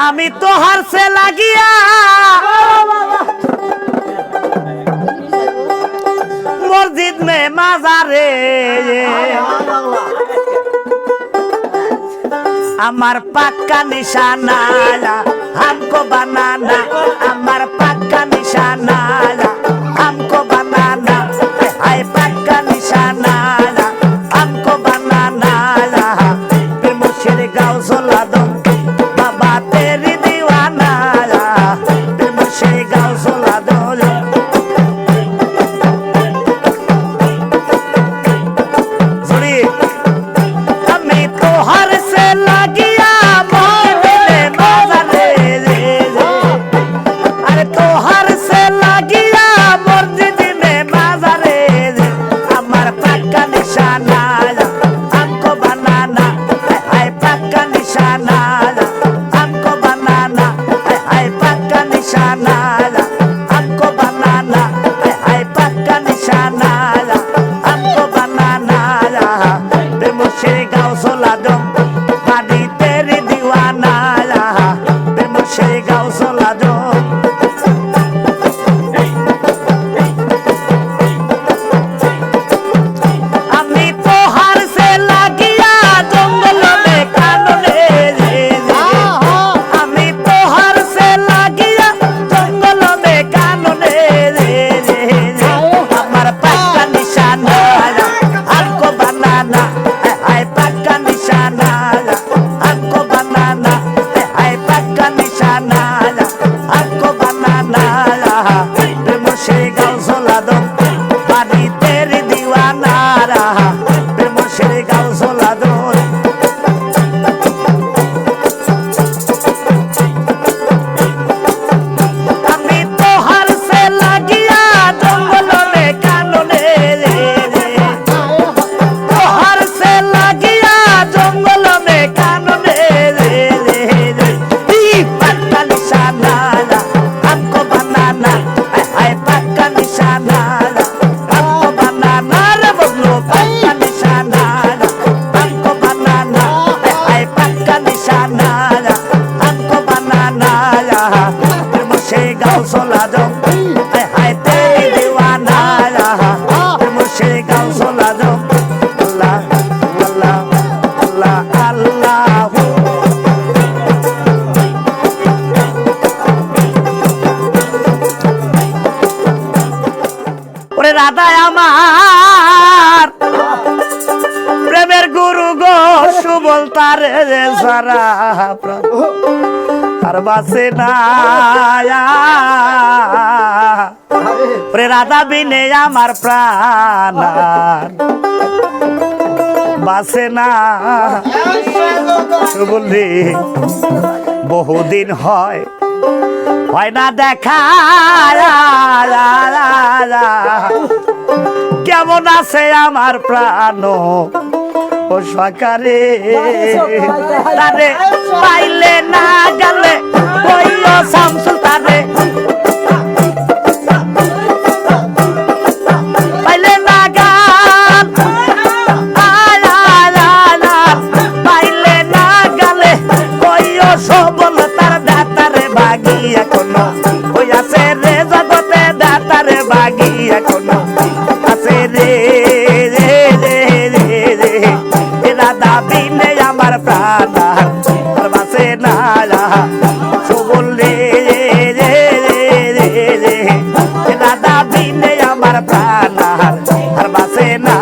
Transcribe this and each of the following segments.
আমি তোহার সে লাগিয়া मस्जिद में माजारे अमर पक्का निशाना हमको बनाना अमर पक्का निशाना हमको बनाना हाय पक्का निशाना हमको बनाना फिर मुझे गाँव सोला दो बाबा तेरी दीवाना फिर मुझे गाँव सोला दो राधा আমার প্রেমের গুরু গো সুবল তারে সারা আর বাসে না রে রাধা বিনে আমার প্রাণ বাসে না বললি বহুদিন হয় না দেখা কেমন আছে আমার প্রাণ ও সকারে তারে পাইলে না গেলে কইও শামসুল তারে পাইলে না গান পাইলে না গেলে কইও সবল তার দাতারে বাগি এখনো ওই আছে রে জগতে দাতারে বাগি এখনো আছে রে রাধা বিনে আমার প্রাণ আর বাসে না সবল রে রাধা বিনে আমার প্রাণ আর বাসে না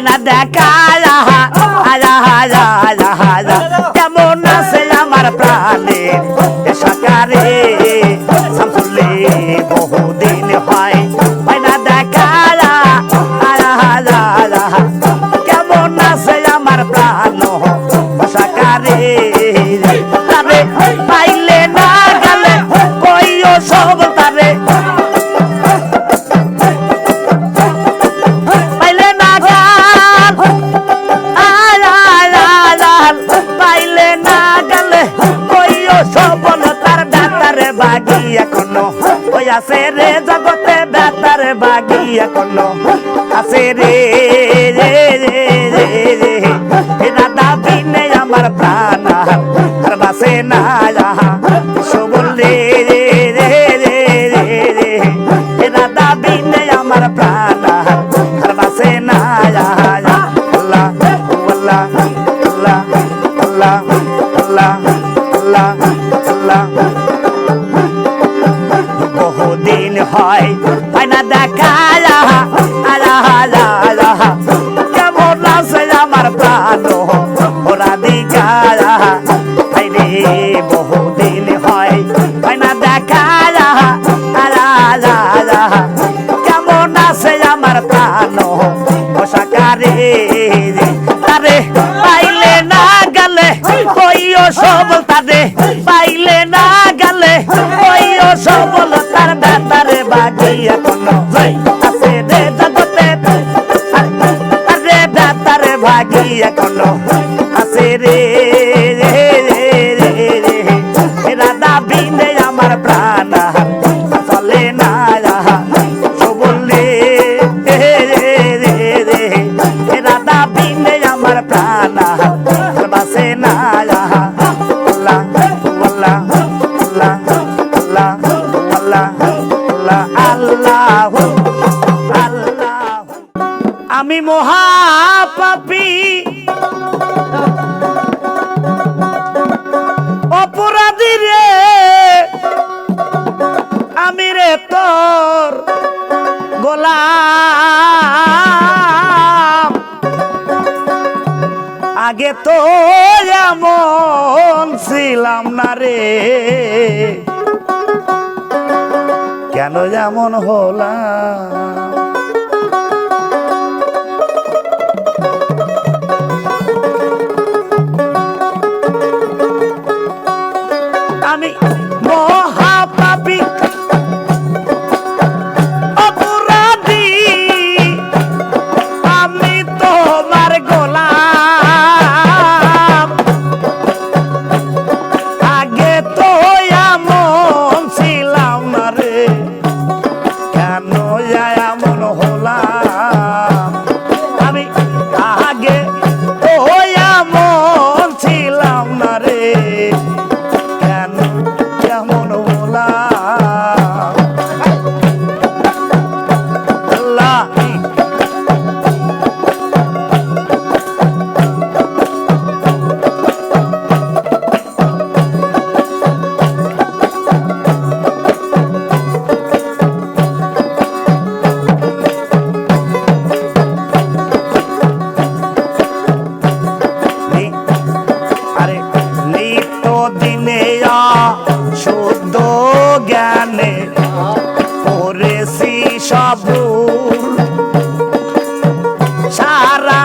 পাইনা দেখা কেমন আছে আমার প্রাণের সাকারে শামসুল্লে বহুদিন হয় পাইনা দেখা কেমন আছে আমার প্রাণ সাকারে তারে পাইলে না গেলে কইও সব তারে পাইলে না গাল পাইলে না গেলে কইও সব তার ডাক্তারে বাগি এখনো ওই আছে রে জগতে ডাক্তারে বাগি এখনো আছে রে দাদা বিনে আমার প্রাণ আর বাসে না সবল রে দাদা বিনে আমার প্রাণ আর বাসে না আল্লাহ আল্লাহ আল্লাহ আল্লাহ আল্লাহ আল্লাহ আল্লাহ বহুদিন হয় না দেখা কেমন আছে আমার প্রাণ ওরা দিঘা রে বহুদিন হয় না দেখা কেমন আছে আমার প্রাণ সাকারে তারে পাইলে না গেলে কইও সবল তারে পাইলে না গেলে কইও সবল তার বেতারে বাগি এখনো আছে রে জগতে আরে বেতারে ভাগি এখনো আছে রে রাধা বিনে আমার প্রাণ চলে না সবলে রাধা বিনে আমার প্রাণ বাসে না আল্লাহ আল্লাহ আল্লাহ আল্লাহ আল্লাহ আল্লাহ আল্লাহ আমি মহাপাপী অপরাধী রে আমি রে তোর গোলাম আগে তো এমন ছিলাম না রে কেন যেমন হলাম আমি মহাপাপী অপরাধী আমি তোমার গোলাম আগে তো এমন ছিলাম না রে কেন এমন হলাম আমি আগে তো এমন ছিলাম না রে কেন কেমন হলাম আল্লাহ আরে নিত্য দিনে শুদ্ধ জ্ঞানে করেছি সব ভুল সারা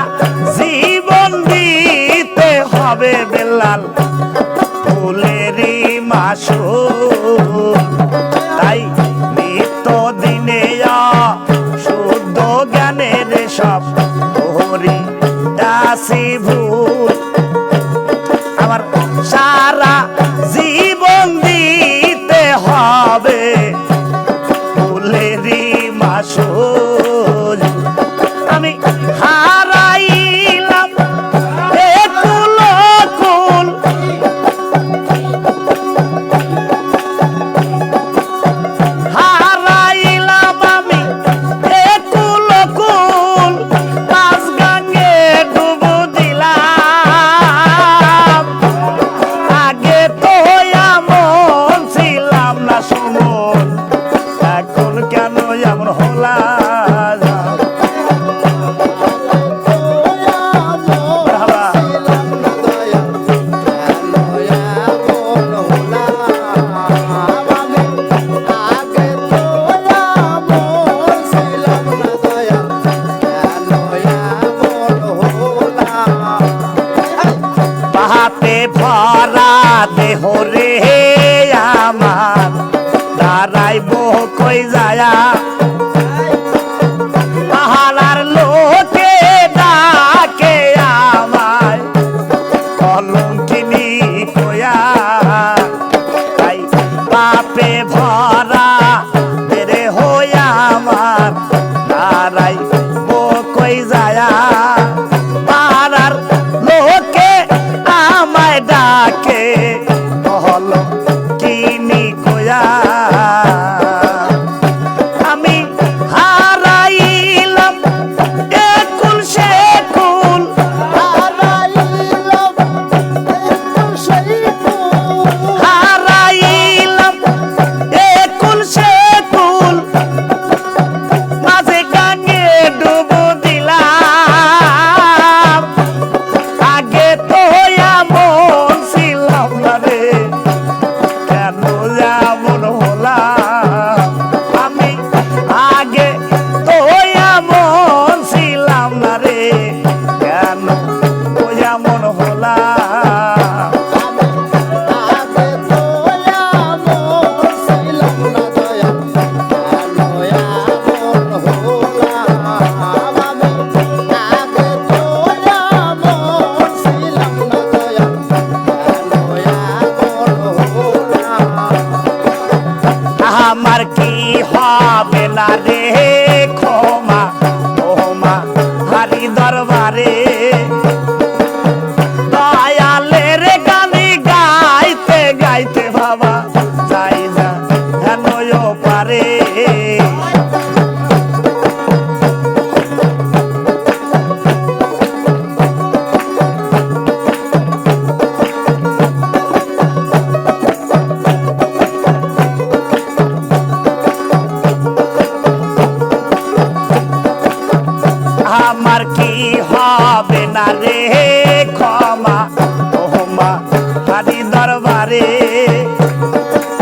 জীবন দিতে হবে বেলাল ফুলেরই মাসুল তাই নিত্য দিনে শুদ্ধ জ্ঞানের সব হরি দাসী ভুল আমার সারা জীবন দিতে হবে ফুলেরই মাসুল আমি হারাইলাম কুল কুল হারাইলাম আমি কুল কুল পাঁচ গাঙ্গে ডুব দিলাম আগে তো এমন ছিলাম না সুমন এখন কেন এমন হলাম কি হবে না রে ক্ষমা ক্ষমা হারি দরবারে দয়ালের গানি গাইতে গাইতে বাবা যাই যা হেনও পারে আমার কি হবে না রে ক্ষমা ক্ষমা হারি দরবারে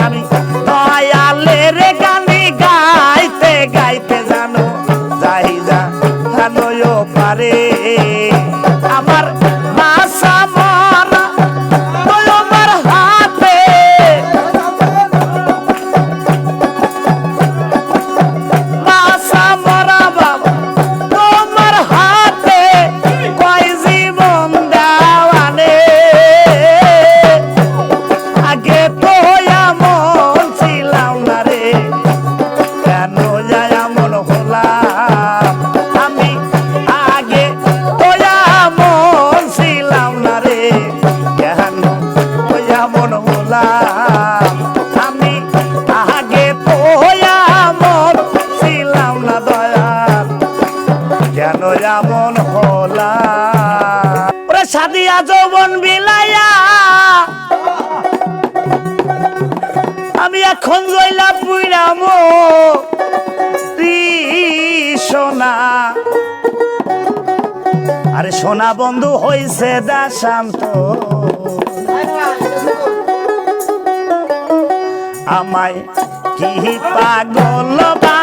আমি দয়ালের গানি গাইতে গাইতে জানো যাই যা জানোও পারে আমার বাসা মরা তোমার হাতে বাসা মরা বাবা তোমার হাতে কয় জীবন দেওয়ানে আগে তো এমন ছিলাম না রে কেন যায় এমন হলাম আমি আগে তো এমন ছিলাম না রে কেন এমন হলাম আমি আগে তো এমন ছিলাম না দয়াল কেন এমন হলাম ওরে সাদিয়া যৌবন বিলাইয়া আমি এখন জইলা পুইরাম সোনা আরে সোনা বন্ধু হইছে দা শান্ত আমায় কি পাগল বা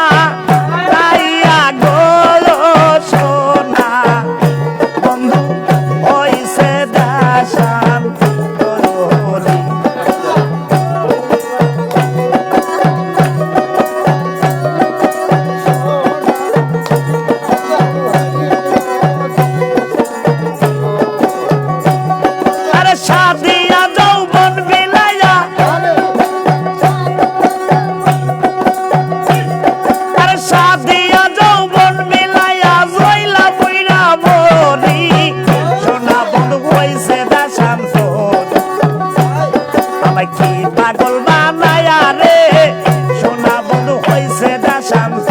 তাইয়া গল সোনা বন্ধু হইছে দা শান্ত আরে সাদিয়া যৌবন বিলাইয়া আরে সাদিয়া যৌবন বিলাইয়া জইলা বইরা মরি সোনা বন্ধু হইছে দা শান্ত আমায় কি পাগল বানায়া রে সোনা বন্ধু হইছে দা শান্ত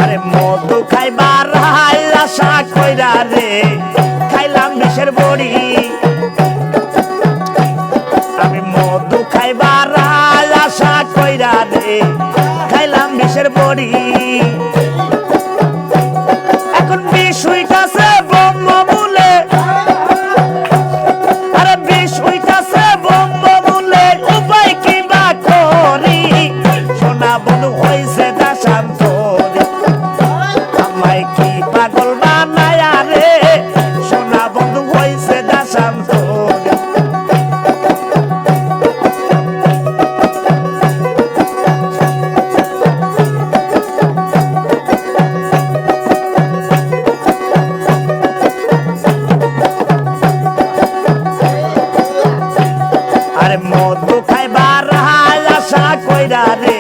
আরে মধু খাইবার হাই আশা কইরা রে খাইলাম বিষের বড়ি আমি মধু খাইবার হাই আশা কইরা রে খাইলাম বিষের বড়ি এখন বিষ হইতাছে ব্রহ্ম বলে আরে বিষ হইতাছে ব্রহ্ম বলে উপায় কি বা করি সোনা বন্ধু হইছে দা শান্ত আমায় কি পাগল বানায়া রে সোনা বন্ধু হইছে দা শান্ত আরে মধু খাইবার হাই আশা কইরা রে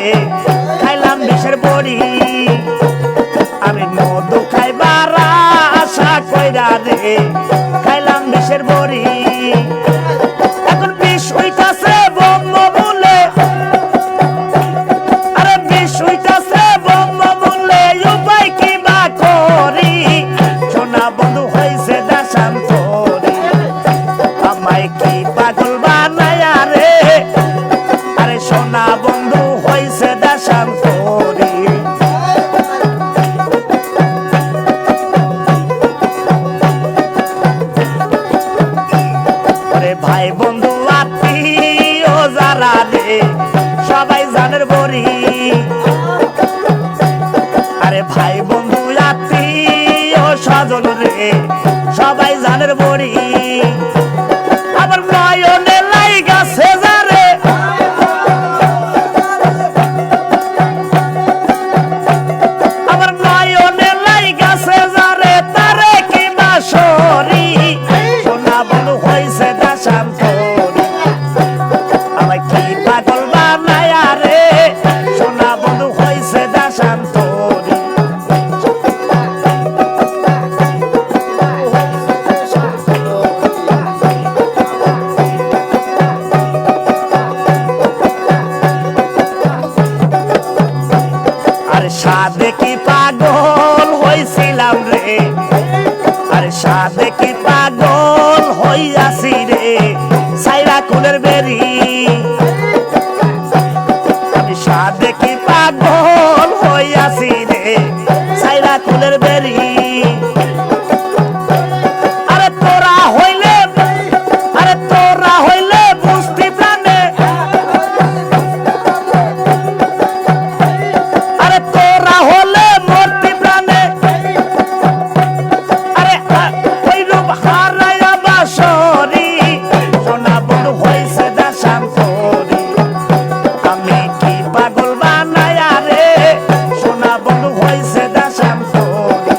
খাইলাম বিষের বড়ি আমি মধু খাইবার আশা কইরা রে খাইলাম বিষের বড়ি এখন বিষ হইতাছে ব্রহ্ম বলে আরে বিষ হইতাছে ব্রহ্ম বলে উপায় কি বা করি সোনা বন্ধু হইছে দা শান্ত আমায় কি পাগল বানায়া রে আরে সোনা বন্ধু হইছে দা শান্ত ভাই বন্ধু আত্মীয় যারা রে সবাই জানের বড়ি আরে ভাই বন্ধু আত্মীয় স্বজন রে সবাই জানের বড়ি আবার নয়নে লাইগাছে যারে আরে সাধে কি পাগল হইছিলাম রে, আরে সাধে কি পাগল হইয়াছি রে, সাইরা কুলের বেরি আমি সাধে কি পাগল হইয়াছি রে, সাইরা কুলের বেরি আরে তোরা হইলে, আরে তোরা হইলে বুঝতি প্রাণে, আরে তোরা হলে মরতি প্রাণে, আরে ওই রূপ হারাইয়া বাসরি সোনা বড় হইছে দেশান্তরি, আমি কি পাগল বানায়া রে সোনা বড় হইছে দেশান্তরি।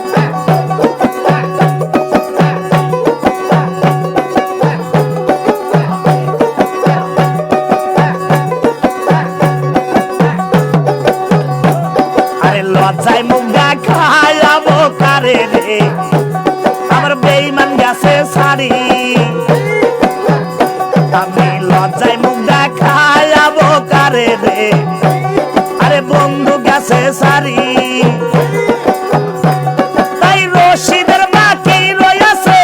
আরে লজ্জায় মুখ দেখায়াবো কারে রে, আমার বেঈমান গেছে সারি, আমি লজ্জায় মুখ দেখায়াবো কারে রে, আরে বন্ধু গেছে সারি। তাই রশিদের বাকি রয়েছে,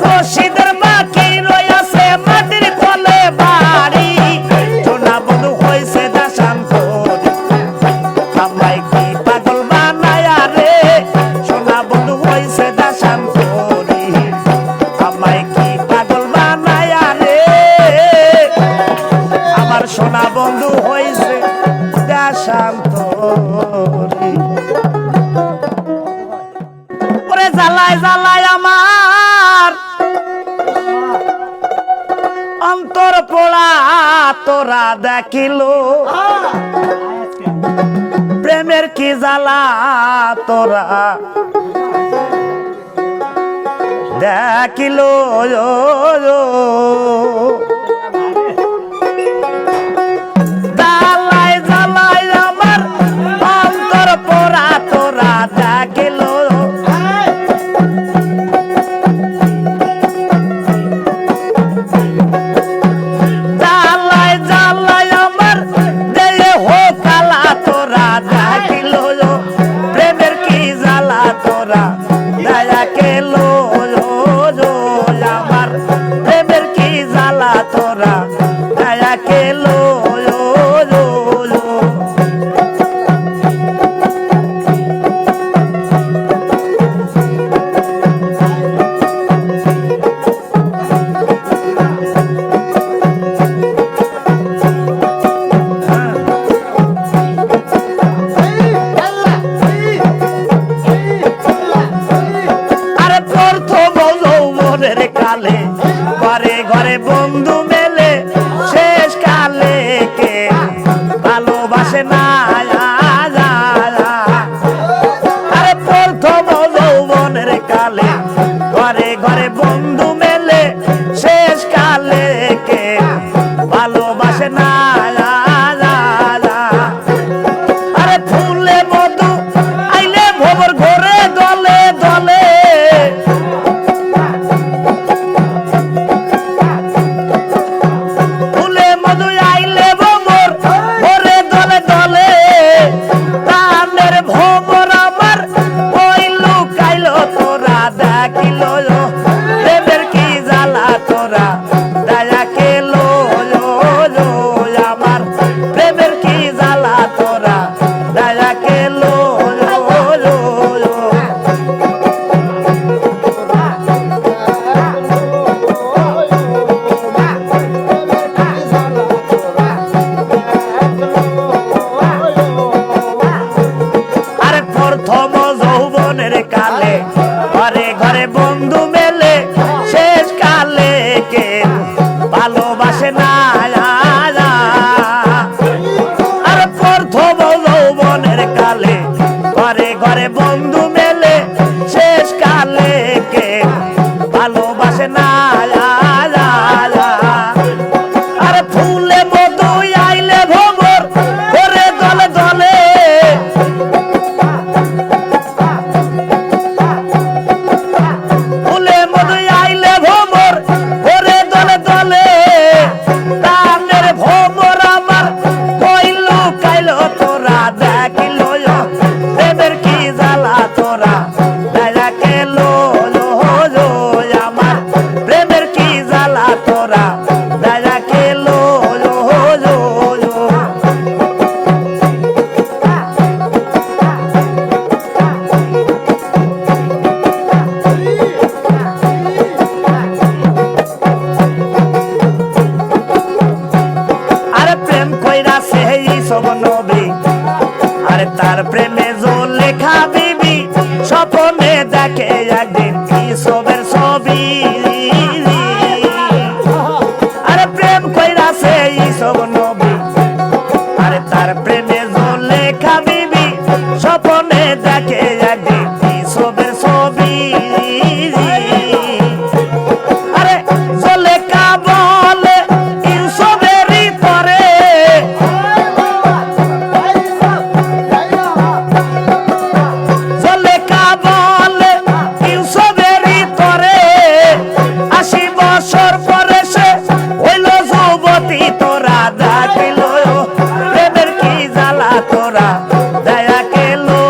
রশিদের বাকি রয়েছে মাটির তলে বাড়ি, সোনা বন্ধু হয়েছে দেশান্তরি, আমায় কি পাগল বানায়া রে সোনা বন্ধু হইছে দেশান্তরি, আমায় কি পাগল বানায়া রে আমার সোনা বন্ধু হইছে দেশান্তরি। ওরে জ্বালায় জ্বালায় আমার অন্তর পোড়া তোরা দেখিল, প্রেমের কি জ্বালা তোরা দেখিল, জ্বালায় জ্বালায় আমার অন্তর পোড়া তোরা দেখিল, জ্বালায় জ্বালায় আমার দেহে হোক কালা তোরা দেখিল, প্রেমের কি জ্বালা তোরা দয়া কেলো, আমার প্রেমের কি জ্বালা তোরা দয়া কেলো। আরে প্রথম যৌবনের কালে ঘরে ঘরে বন্ধু মেলে, শেষ কালে কে ভালোবাসে না, আরে প্রথম যৌবনের কালে ঘরে ঘরে বন্ধু মেলে, শেষ কালে কে ভালোবাসে না, আরে ফুলে মধু আইলে ভোবর ঘরে দলে দলে, ফুলে মধু আইলে ভোবর ঘরে দলে দলে, প্রাণের ভোবর আমার ওই লুকাইল তোরা দেখিল, প্রেমের কি জ্বালা তোরা দয়া কেলো, আমার প্রেমের কি জ্বালা তোরা দয়া কেলো। আরে প্রথম যৌবনের কালে ঘরে ঘরে বন্ধু মেলে, শেষ কালে কে ভালোবাসে না, আরে প্রথম যৌবনের কালে ঘরে ঘরে বন্ধু মেলে, শেষ কালে কে ভালোবাসে না, আরে ফুলে মধু আইলে ভোবর ঘরে দলে দলে, ফুলে মধু আইলে ভোবর ঘরে দলে দলে, প্রাণের ভোবর আমার কইল কাইল তোরা ইসব নবী আরে তার প্রেমে জুলেখা বিবি স্বপ্নে দেখে একদিন ইসবের ছবি আরে প্রেম কইরাছে ইসব নবী আরে তার প্রেমে জুলেখা বিবি স্বপ্নে দেখে একদিন ইসবের ছবি আরে জুলেখা বলে ইসবেরই তরে জুলেখা বলে ইসবেরই তরে ৮০ বছর পরে সে হইল যুবতী তোরা দেখিল প্রেমের কি জ্বালা তোরা দয়া কেলো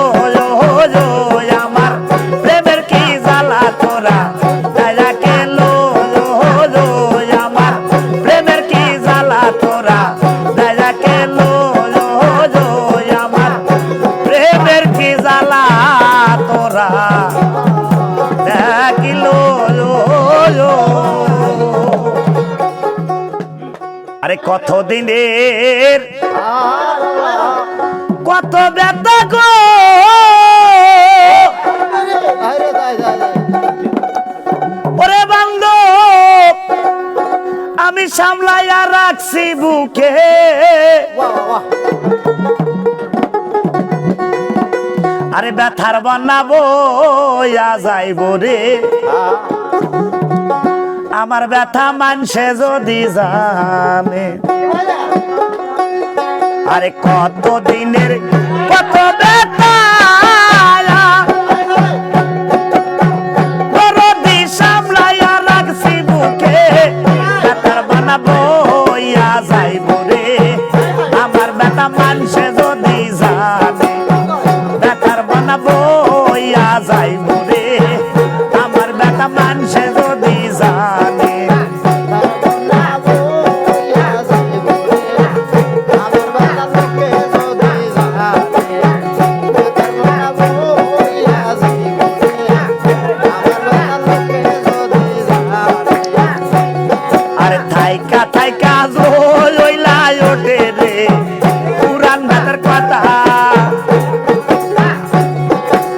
আমার প্রেমের কি জ্বালা তোরা দয়া কেলো আমার প্রেমের কি জ্বালা তোরা দয়া কেলো আমার প্রেমের কি জ্বালা তোরা দেখিল আরে কত দিনের কত ব্যথা গো ওরে বান্ধব আমি সামলাইয়া রাখছি বুকে আরে ব্যথার বানাবো যাইব রে আমার ব্যথা মানসে যদি জানে আরে কত দিনের কত ব্যথা দরদি সামলাইয়া রাখছি বুকে ব্যথার বানাবো যাইব রে আমার ব্যথা মানসে যদি জানে ব্যথার বানাবো যাইব রে আমার ব্যথা মানসে যদি জানে আরে থাইকা থাইকা জইলা ওঠে রে পুরান ভাতের কথা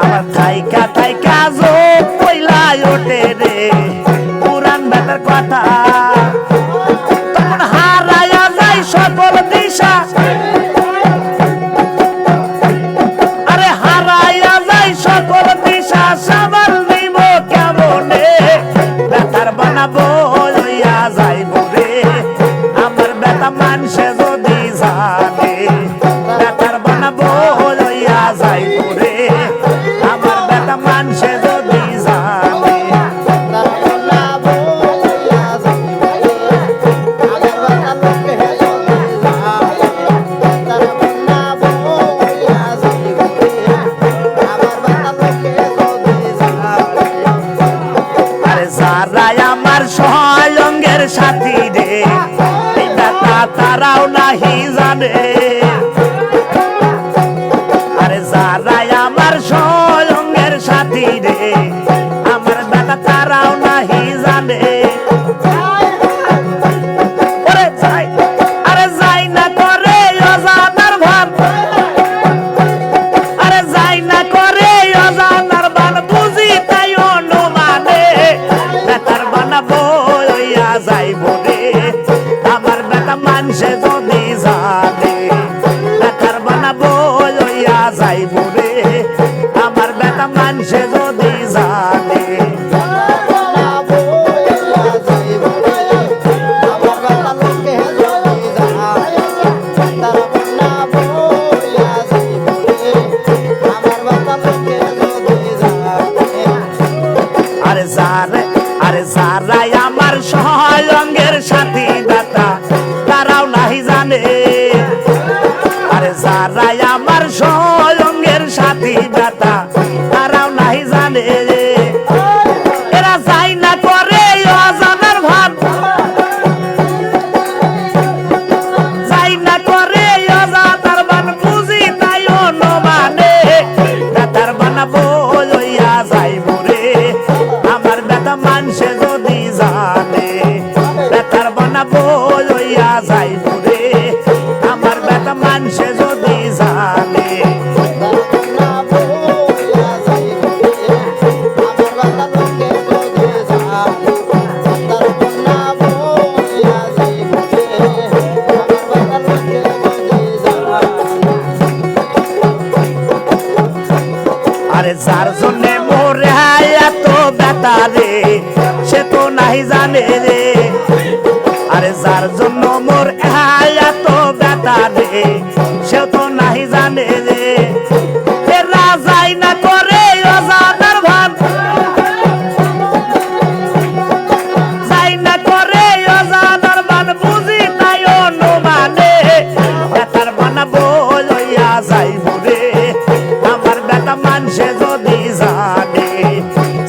আমার থাইকা থাইকা জইলা ওঠে রে পুরান ভাতের কথা তখন হারায়া যায় সকল দিশা আরে হারায়া যায় সকল দিশা সামাল নিব কেমনে ব্যথার বানাবো যাইব রে আমার ব্যথা মানসে যদি জানে ব্যথার বানাবো যাইব রে আমার ব্যথা মানসে যদি জানে আরে যারাই আমার সহয়ঙ্গের সাথী রে এই ব্যথা তারাও নাহি জানে আরে যারাই আমার সহয়ঙ্গের সাথী রে আমার ব্যথা তারাও নাহি জানে ওরে যাই আরে যাই না করে অজানার ভান আরে যাই না করে অজানার ভান বুঝি তাই অনুমানে ব্যথার বানাবো যাইব রে আমার ব্যথা মানসে যদি জানে ব্যথার বানাবো যাইব রে আমার ব্যথা মানসে যদি জানে আরে যারাই আমার সহয়ঙ্গের সাথী ব্যথা তারাও নাহি জানে আরে যারাই আমার সহয়ঙ্গের সাথী ব্যথা তারাও নাহি জানে এরা যাই না করে অজানার ভান যাই না করে অজানার ভান বুঝি তাই অনুমানে ব্যথার বানাবো যাইব রে আমার ব্যথা মানসে যদি জানে ব্যথার বানাবো যাইব রে আমার ব্যথা মানসে আরে যার জন্য মোরে এত ব্যথা রে সে তো নাই জানে রে আরে যার জন্য মোর এত ব্যথা রে সে তো নাই জানে রে রাজাই না করে অজানার ভান যাই না করে অজানার ভান বুঝি তাই অনুমানে বেতার বানাবো লইয়া যাইব রে আমার বেটা মানুষে যদি জানে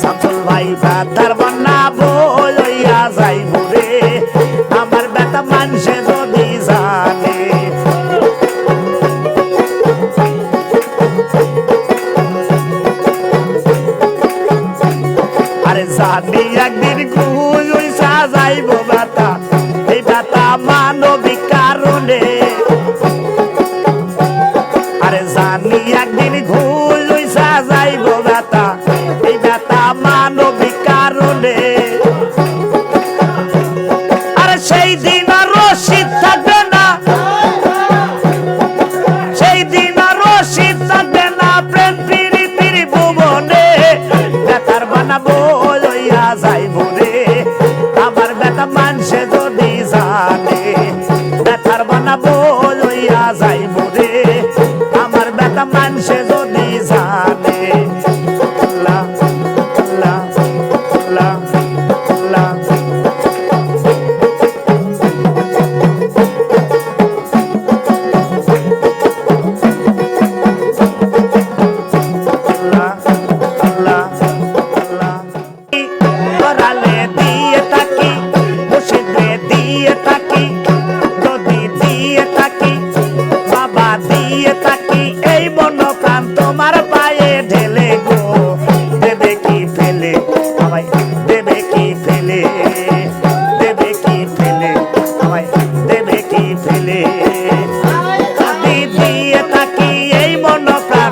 শামসুল ভাই বেতার বানাবো লইয়া যাইব রে আমার বেটা মানুষে যদি জানে আরে জানি একদিন গুই সাজাইব বেটা এই বেটা মানবিক কারণে আরে জানি একদিন গুই সাজাইব বেটা এই বেটা মানবিক কারণে আরে সেই দিন আর রশিদ থাকবে না সেই দিন আর রশিদ থাকবে না প্রেম প্রীতির ভুবনে বেটার বানাবো লইয়া যাইব রে আমার বেটা মানুষে যদি জানে বেটার বানাবো লইয়া যাইব রে আমার বেটা মানুষে যদি জানে লা লা লা লা করালে দিয়ে থাকি মুর্শিদে দিয়ে থাকি যদি দিয়ে থাকি বাবা দিয়ে থাকি এই মন প্রাণ তোমার পায়ে ঢেলে গো দেবে কি ফেলে আমায় দেবে কি ফেলে দেবে কি ফেলে আমায় দেবে কি ফেলে যদি দিয়ে থাকি এই মন প্রাণ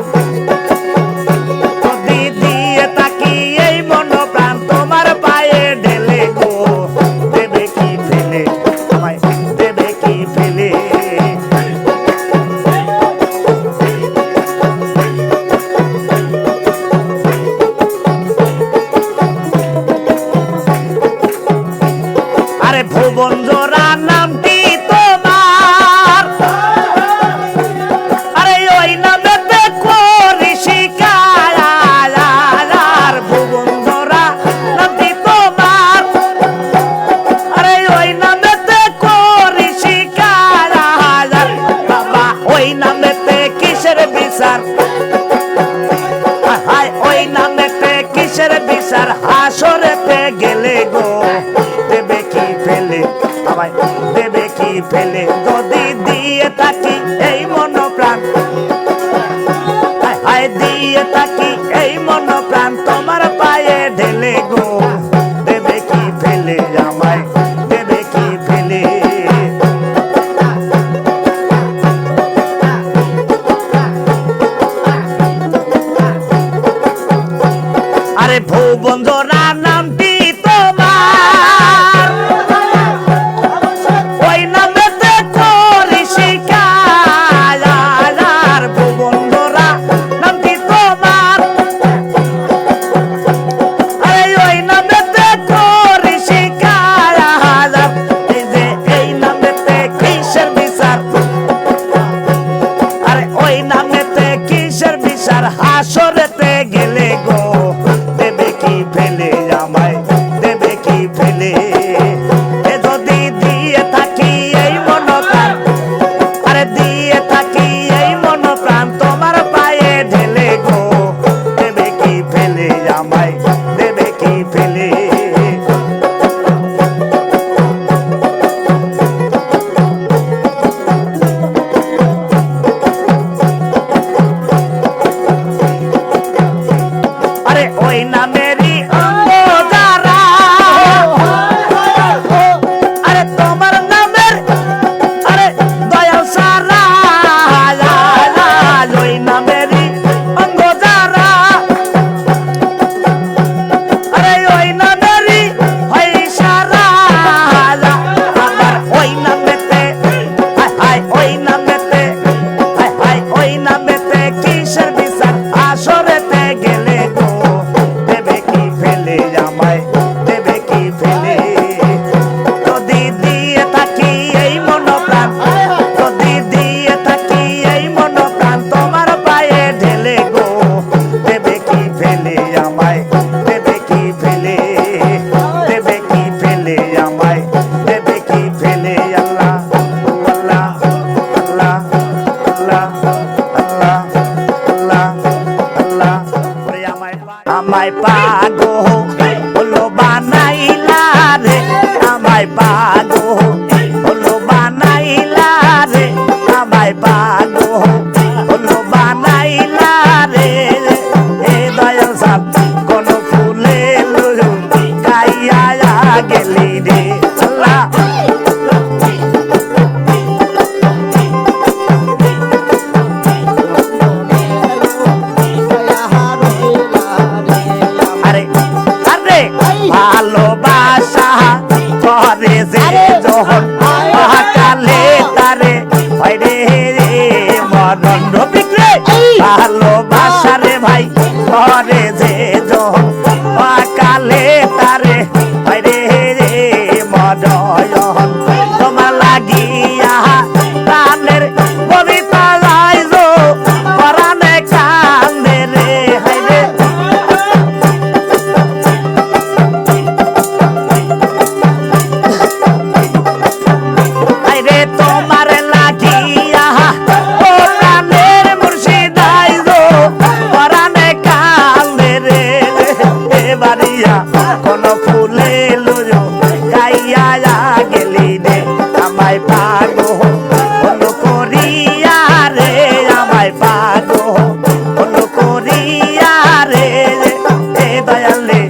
যদি দিয়ে থাকি এই মন প্রাণ তোমার পায়ে ঢেলে গো দেবে কি ফেলে আমায় দেবে কি ফেলে আরে ভুবন জোড়া নামটি তোমার আরে ওই নামেতে করি শিকার ভুবন জোড়া নামটি তোমার আরে ওই নামেতে করি শিকার বাবা ওই নামেতে কিসের বিচার হায় ওই নামেতে কিসের বিচার হাসরেতে গেলে গো দেবে কি ফেলে আমায় দেবে কি ফেলে যদি দিয়ে থাকি এই মন প্রাণ হায় দিয়ে থাকি এই মন প্রাণ তোমার পায়ে ঢেলে গো দেবে কি ফেলে আমায় দেবে কি ফেলে আরে ভুবন জোড়া নামটি তোমার ওই নামেতে আমায় পাগল বানাইলা রে আমায় পাগল বানাইলা রে আমায় পাগল বানাইলা রে এ দয়াল সাব কোন ফুলে গাইয়া গেলি রে আল্লাহ ভালোবাসা করে যে যখন মহাকালে তারে রে মরণ বিক্রে ভালোবাসা রে ভাই করে যে যখন মহাকালে তারে রে মরণ তোমার লাগিয়া প্রাণের কবিতা যাইজ পরাণে কান্দে রে হাই রে কোন ফুলে লুজো গাইয়া গেলি রে আমায় পাগল করিয়া রে আমায় পাগল করিয়া রে এ দয়ালে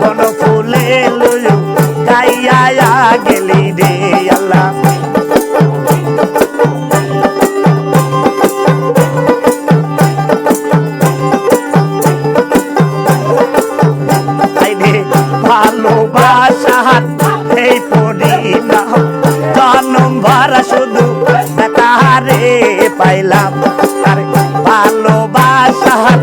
কোন ফুলে লুজো গাইয়া গেলি রে আল্লাহ ভালোবাসার এই পরিণাম জনম ভরা শুধু তারে পাইলাম তার ভালোবাসার